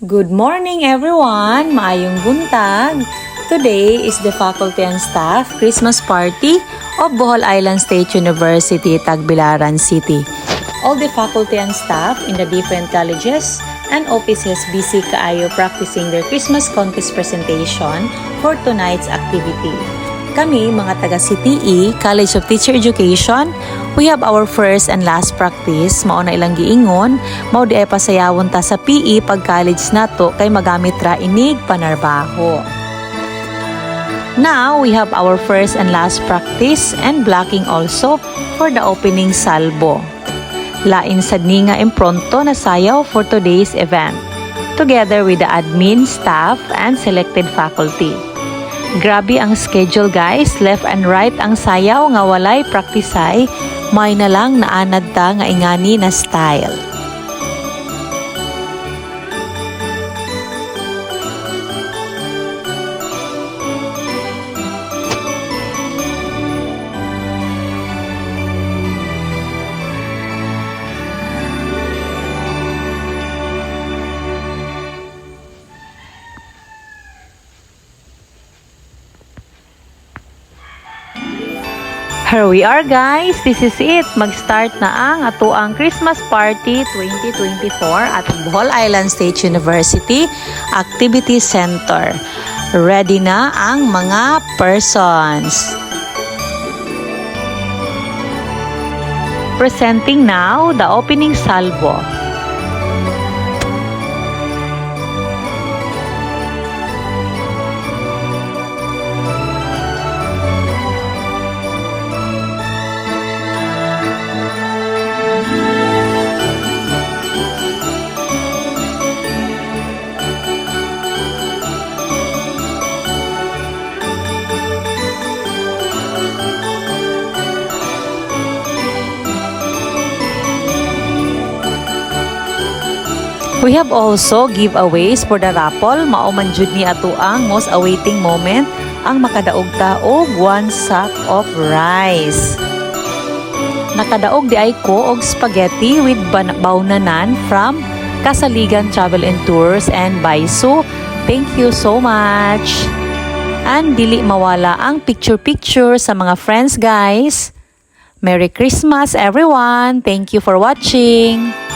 Good morning everyone! Maayong buntag! Today is the faculty and staff Christmas party of Bohol Island State University, Tagbilaran City. All the faculty and staff in the different colleges and offices busy kaayo practicing their Christmas contest presentation for tonight's activity. Kami, mga taga CTE, College of Teacher Education, we have our first and last practice. Mao na ilang giingon, mao di ay pasayawon ta sa PE pag college nato kay magamit ra inig panarbaho. Now, we have our first and last practice and blocking also for the opening salvo. Lain sad ni nga impronto na sayaw for today's event, together with the admin, staff, and selected faculty. Grabe ang schedule guys, left and right ang sayaw nga walay praktisay, may na lang naanad ta nga ingani na style. Here we are guys, this is it. Mag-start na ang atuang Christmas Party 2024 at Bohol Island State University Activity Center. Ready na ang mga persons. Presenting now the opening salvo. We have also giveaways for the raffle. Mauman jud ni ato ang most awaiting moment, ang makadaog ta og 1 sack of rice. Nakadaog di ay ko og spaghetti with baunanan from Kasaligan Travel and Tours and Baisu. Thank you so much. And dili mawala ang picture sa mga friends guys. Merry Christmas everyone. Thank you for watching.